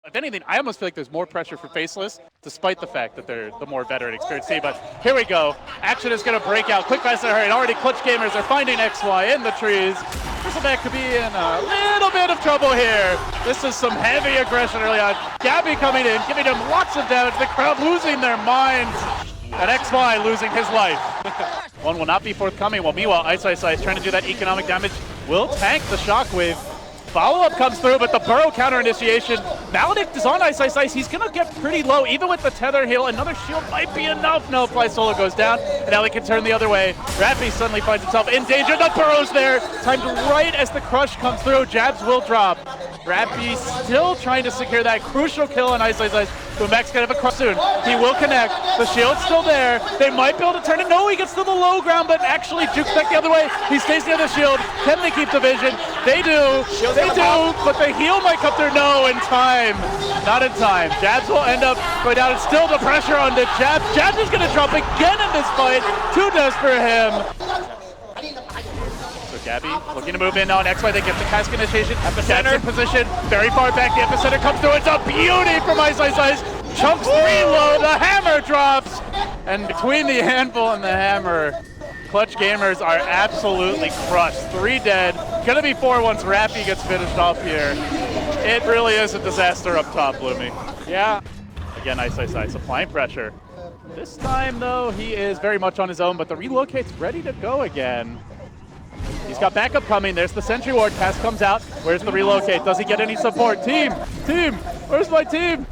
If anything, I almost feel like there's more pressure for Faceless, despite the fact that they're the more veteran experienced team. But here we go. Action is going to break out. Quick fast and hurry. Already Clutch Gamers are finding XY in the trees. Bristleback could be in a little bit of trouble here. This is some heavy aggression early on. Gabby coming in, giving him lots of damage. The crowd losing their minds. And XY losing his life. One will not be forthcoming. Well, meanwhile, Ice is trying to do that economic damage. Will tank the shockwave. Follow-up comes through, but the Burrow counter initiation. Maledict is on Ice. He's going to get pretty low, even with the tether heal. Another shield might be enough. No, Fly Solo goes down, and now they can turn the other way. Rappy suddenly finds himself in danger. The Burrow's there. Timed right as the crush comes through. Jabs will drop. Rappy still trying to secure that crucial kill on Ice. Boomback's gonna have a crush soon. He will connect. The shield's still there. They might be able to turn it. No, he gets to the low ground, but actually jukes back the other way. He stays near the shield. Can they keep the vision? They do. They do, but the heal might come through. No, in time. Not in time. Jabs will end up going down. It's still the pressure on the Jabs. Jabs is gonna drop again in this fight. Too deaths for him. Gabby looking to move in now on XY. They get the cask initiation. Epicenter in position. Very far back. The epicenter comes through. It's a beauty from Ice. Chunks 3 low. The hammer drops. And between the anvil and the hammer, Clutch Gamers are absolutely crushed. 3 dead. Gonna be 4 once Rappy gets finished off here. It really is a disaster up top, Lumi. Yeah. Again, Ice applying pressure. This time, though, he is very much on his own, but the relocate's ready to go again. He's got backup coming. There's the Sentry Ward. Cass comes out. Where's the relocate? Does he get any support? Team! Where's my team?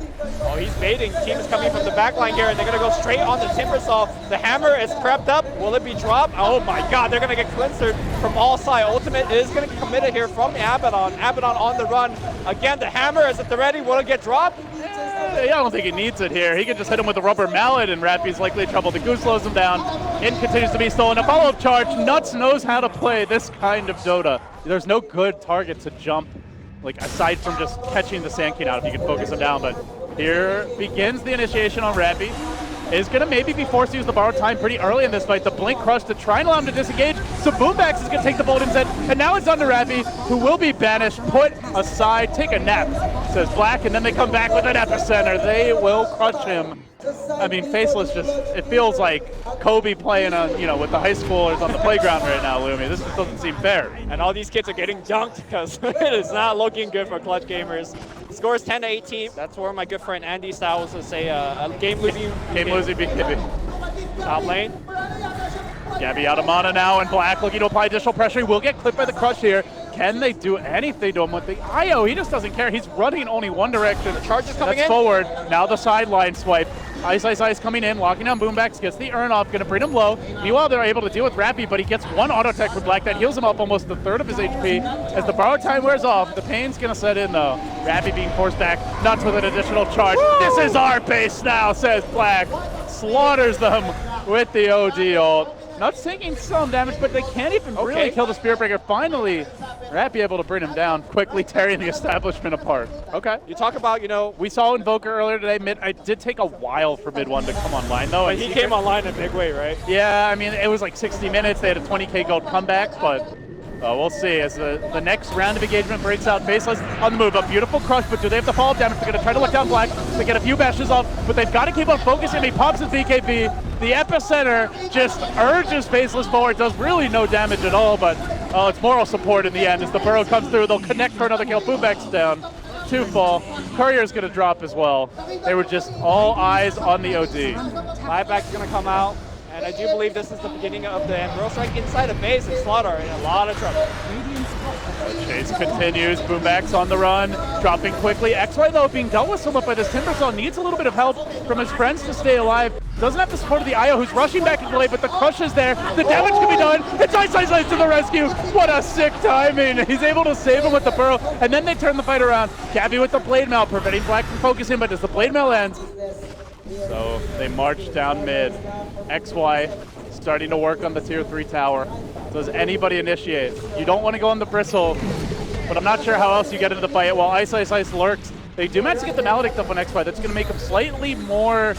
Oh, he's baiting. Team is coming from the back line here, and they're going to go straight on the Timbersaw. The hammer is prepped up. Will it be dropped? Oh my god, they're going to get cleansered from all sides. Ultimate is going to get committed here from Abaddon. Abaddon on the run. Again, the hammer is at the ready. Will it get dropped? I don't think he needs it here. He can just hit him with a rubber mallet, and Rappy's likely in trouble. The Goose slows him down. In continues to be stolen. A follow-up charge. Nuts knows how to play this kind of Dota. There's no good target to jump, like aside from just catching the Sand King out if you can focus him down. But here begins the initiation on Rappy. Is going to maybe be forced to use the borrowed time pretty early in this fight. The Blink Crush to try and allow him to disengage. So Boombacks is going to take the bolt instead. And now it's on to Rappy, who will be banished, put aside, take a nap, says Black, and then they come back with an epicenter. They will crush him. I mean, Faceless just, it feels like Kobe playing on, with the high schoolers on the playground right now, Lumi. This just doesn't seem fair. And all these kids are getting dunked because it is not looking good for Clutch Gamers. Score is 10-18. That's where my good friend Andy Styles would say a game-losing BKB. Top lane. Gabby out of mana now, and Black looking to apply additional pressure. He will get clipped by the crush here. Can they do anything to him with the IO? He just doesn't care. He's running only one direction. The charge is coming in. Forward. Now the sideline swipe. Ice coming in, locking down Boombacks, gets the Urn off, going to bring him low. Meanwhile, they're able to deal with Rappy, but he gets one auto tech with Black that heals him up almost a third of his HP. As the borrowed time wears off, the pain's going to set in though. Rappy being forced back, Nuts with an additional charge. Woo! This is our base now, says Black. Slaughters them with the OD ult. Nuts taking some damage, but they can't even really kill the Spirit Breaker. Finally, Rappy able to bring him down, quickly tearing the establishment apart. Okay. You talk about, we saw Invoker earlier today. It did take a while for mid one to come online, though. But he came online in a big way, right? Yeah, I mean, it was like 60 minutes. They had a 20k gold comeback, but we'll see as the next round of engagement breaks out. Faceless on the move. A beautiful crush, but do they have the follow-up damage? They're going to try to look down Black. They get a few bashes off, but they've got to keep on focusing. He pops his BKB. The epicenter just urges Faceless forward. Does really no damage at all, but it's moral support in the end. As the Burrow comes through, they'll connect for another kill. Boomback's down. 2 fall. Courier's going to drop as well. They were just all eyes on the OD. Buyback's going to come out. And I do believe this is the beginning of the Emerald Strike inside of base, and Slaughter in a lot of trouble. Chase continues, Boomback's on the run, dropping quickly. XY though being dealt with somewhat by this Timbersaw, needs a little bit of help from his friends to stay alive. Doesn't have the support of the IO who's rushing back into the lane, but the crush is there. The damage can be done. It's Ice to the rescue. What a sick timing. He's able to save him with the Burrow, and then they turn the fight around. Gabby with the Blade Mail, preventing Black from focusing, but as the Blade Mail ends, so they march down mid. XY starting to work on the tier 3 tower. Does anybody initiate? You don't want to go on the Bristle, but I'm not sure how else you get into the fight. While Ice lurks, they do manage to get the Maledict up on XY. That's going to make him slightly more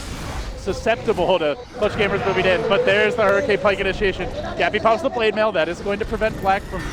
susceptible to Clutch Gamers moving in. But there's the Hurricane Pike initiation. Gabby pops the Blade Mail. That is going to prevent Black from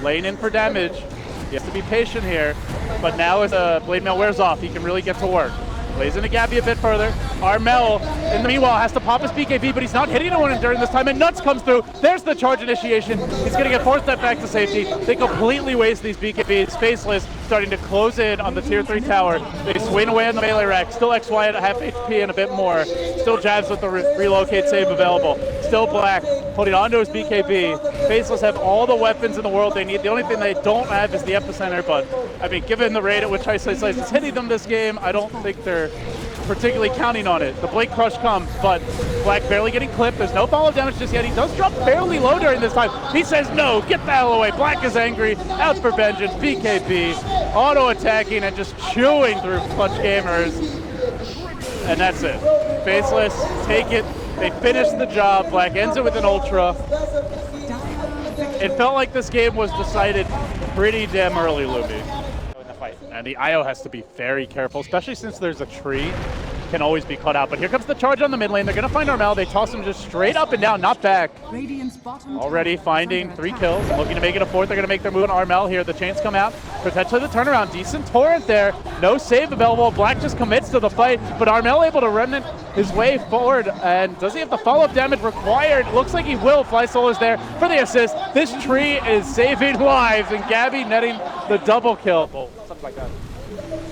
laying in for damage. He has to be patient here, but now as the blade mail wears off, he can really get to work. Plays into Gabby a bit further. Armel, in the meanwhile, has to pop his BKB, but he's not hitting anyone during this time, and Nuts comes through. There's the charge initiation. He's going to get forced that back to safety. They completely waste these BKBs. Faceless starting to close in on the tier 3 tower. They swing away on the melee rack. Still XY at half HP and a bit more. Still jabs with the relocate save available. Still Black putting onto his BKB. Faceless have all the weapons in the world they need. The only thing they don't have is the epicenter, but I mean, given the rate at which Ice is hitting them this game, I don't think they're particularly counting on it. The Blade Crush comes, but Black barely getting clipped. There's no follow damage just yet. He does drop fairly low during this time. He says no, get the hell away. Black is angry, out for vengeance, BKB, auto-attacking and just chewing through Clutch Gamers. And that's it. Faceless, take it. They finish the job. Black ends it with an Ultra. It felt like this game was decided pretty damn early, Lumi. And the IO has to be very careful, especially since there's a tree. Can always be caught out. But here comes the charge on the mid lane. They're going to find Armel. They toss him just straight up and down, not back. Already finding 3 kills. Looking to make it a 4th. They're going to make their move on Armel here. The chains come out. Potentially the turnaround. Decent torrent there. No save available. Black just commits to the fight. But Armel able to remnant his way forward. And does he have the follow-up damage required? Looks like he will. Fly Solo's there for the assist. This tree is saving lives. And Gabby netting the double kill. Whoa, something like that.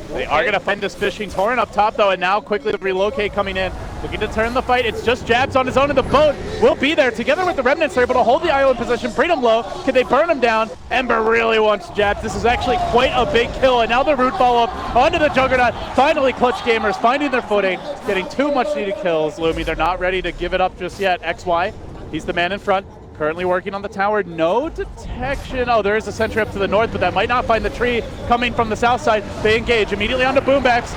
They are going to find this fishing torrent up top, though, and now quickly the relocate coming in. Looking to turn the fight. It's just jabs on his own, and the boat will be there. Together with the remnants, they're able to hold the IO in position, bring him low. Can they burn him down? Ember really wants jabs. This is actually quite a big kill, and now the root follow-up onto the Juggernaut. Finally, Clutch Gamers finding their footing, getting 2 much-needed kills. Lumi, they're not ready to give it up just yet. XY, he's the man in front. Currently working on the tower, no detection. Oh, there is a sentry up to the north, but that might not find the tree coming from the south side. They engage immediately onto Boombacks,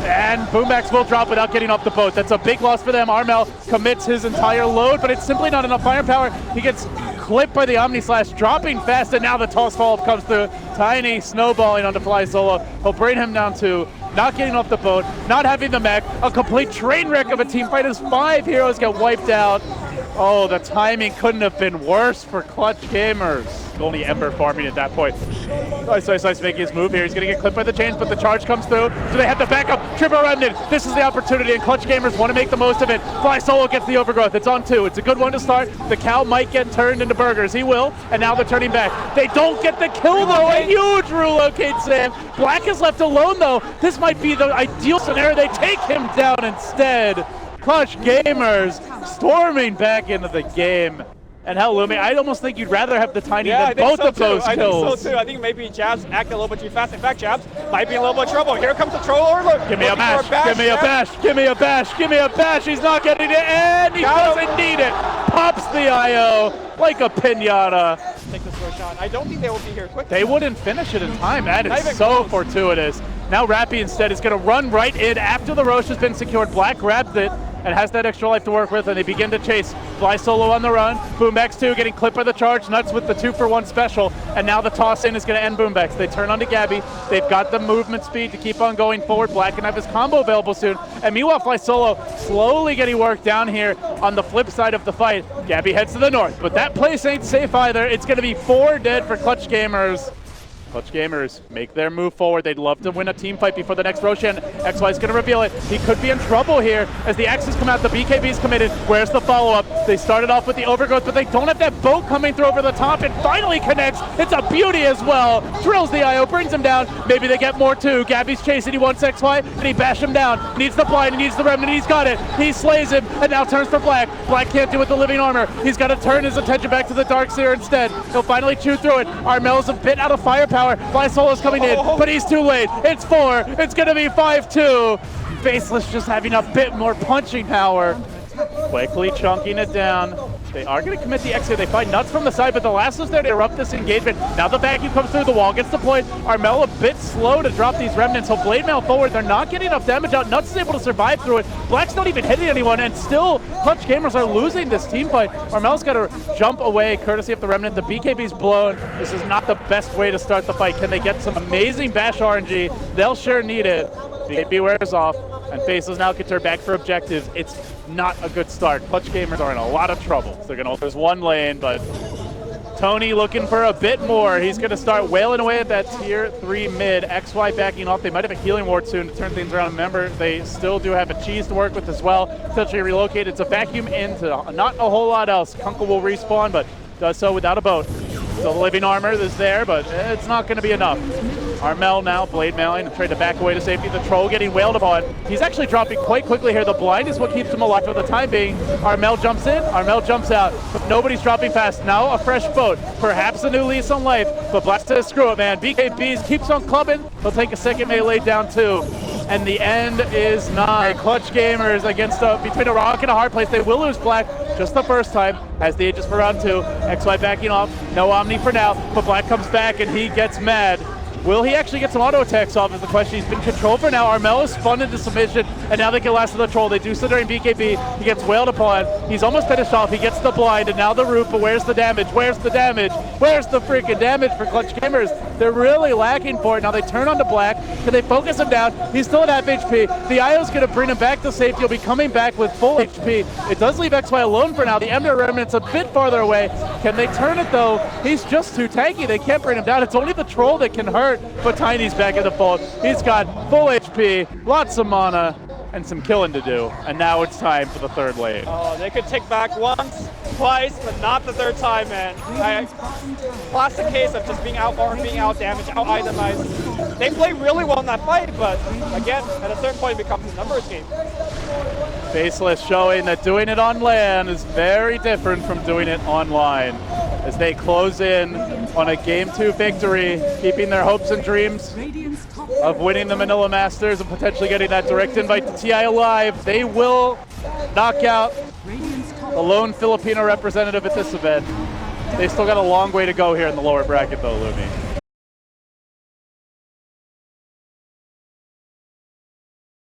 and Boombacks will drop without getting off the boat. That's a big loss for them. Armel commits his entire load, but it's simply not enough firepower. He gets clipped by the Omni Slash, dropping fast, and now the toss follow-up comes through. Tiny snowballing onto Fly Solo. He'll bring him down to not getting off the boat, not having the mech. A complete train wreck of a team fight as 5 heroes get wiped out. Oh, the timing couldn't have been worse for Clutch Gamers. Only Ember farming at that point. Ice making his move here. He's going to get clipped by the chains, but the charge comes through. So they have the backup. Triple Remnant. This is the opportunity, and Clutch Gamers want to make the most of it. Fly Solo gets the overgrowth. It's on 2. It's a good one to start. The cow might get turned into burgers. He will, and now they're turning back. They don't get the kill, though. A huge relocate save. Black is left alone, though. This might be the ideal scenario. They take him down instead. Clutch Gamers storming back into the game. And hell, Lumi, I almost think you'd rather have the Tiny than both of those kills. I think so too. I think maybe Jabs act a little bit too fast. In fact, Jabs might be in a little bit of trouble. Here comes the Troll Overlord. Give me a bash, give me a bash, give me a bash, give me a bash. He's not getting it, and he doesn't need it. Pops the IO like a pinata. Take this for a shot. I don't think they will be here quick. They wouldn't finish it in time. That is so fortuitous. Now Rappy instead is going to run right in after the Roche has been secured. Black grabs it and has that extra life to work with, and they begin to chase. Fly Solo on the run. Boombacks 2 getting clipped by the charge. Nuts with the 2-for-1 special, and now the toss in is going to end Boombacks. They turn onto Gabby. They've got the movement speed to keep on going forward. Black can have his combo available soon, and meanwhile Fly Solo slowly getting work down here on the flip side of the fight. Gabby heads to the north, but that place ain't safe either. It's going to be 4 dead for Clutch Gamers. Clutch Gamers make their move forward. They'd love to win a team fight before the next Roshan. XY is going to reveal it. He could be in trouble here as the X's come out. The BKB's committed. Where's the follow-up? They started off with the overgrowth, but they don't have that boat coming through over the top. It finally connects. It's a beauty as well. Drills the IO, brings him down. Maybe they get more too. Gabby's chasing. He wants XY, and he bashed him down. He needs the blind. He needs the remnant. He's got it. He slays him, and now turns for Black. Black can't do it with the living armor. He's got to turn his attention back to the Darkseer instead. He'll finally chew through it. Armel's a bit out of firepower. Fly Solo's coming in, but he's too late. It's 4. It's going to be 5-2. Faceless just having a bit more punching power. Quickly chunking it down. They are going to commit the X here. They find Nuts from the side, but the last was there to interrupt this engagement. Now the vacuum comes through, the wall gets deployed. Armel a bit slow to drop these remnants. He'll blade mail forward. They're not getting enough damage out. Nuts is able to survive through it. Black's not even hitting anyone, and still Clutch Gamers are losing this team fight. Armel's got to jump away courtesy of the remnant. The BKB's blown. This is not the best way to start the fight. Can they get some amazing bash RNG? They'll sure need it. BKB wears off, and Faceless now can turn back for objectives. It's not a good start. Clutch Gamers are in a lot of trouble. So they're going to there's one lane, but Tony looking for a bit more. He's going to start wailing away at that tier 3 mid. XY backing off. They might have a healing ward soon to turn things around. Remember, they still do have a cheese to work with as well. Potentially relocate. It's a vacuum into not a whole lot else. Kunkel will respawn, but does so without a boat. So the living armor is there, but it's not going to be enough. Armel now, blade mailing, trying to back away to safety. The troll getting wailed upon. He's actually dropping quite quickly here. The blind is what keeps him alive for the time being. Armel jumps in, Armel jumps out, but nobody's dropping fast. Now a fresh boat, perhaps a new lease on life, but Black says screw it, man. BKBs keeps on clubbing. He'll take a second melee down too. And the end is nigh. Clutch Gamers against between a rock and a hard place. They will lose Black just the first time. Has the Aegis for round 2. XY backing off. No Omni for now, but Black comes back and he gets mad. Will he actually get some auto attacks off is the question. He's been controlled for now. Armel is spun into submission, and now they get last of the troll. They do so during BKB. He gets wailed upon. He's almost finished off. He gets the blind, and now the root, but where's the damage? Where's the damage? Where's the freaking damage for Clutch Gamers? They're really lacking for it. Now they turn on to Black. Can they focus him down? He's still at half HP. The IO's going to bring him back to safety. He'll be coming back with full HP. It does leave XY alone for now. The Ember Remnant's a bit farther away. Can they turn it, though? He's just too tanky. They can't bring him down. It's only the troll that can hurt, but Tiny's back in the fold. He's got full HP, lots of mana, and some killing to do. And now it's time for the third wave. Oh, they could take back once, twice, but not the third time, man. Classic case of just being outfarmed, being out-damaged, out-itemized. They play really well in that fight, but again, at a certain point it becomes a numbers game. Faceless showing that doing it on LAN is very different from doing it online. As they close in on a Game 2 victory, keeping their hopes and dreams of winning the Manila Masters and potentially getting that direct invite to TI Alive. They will knock out the lone Filipino representative at this event. They still got a long way to go here in the lower bracket though, Lumi.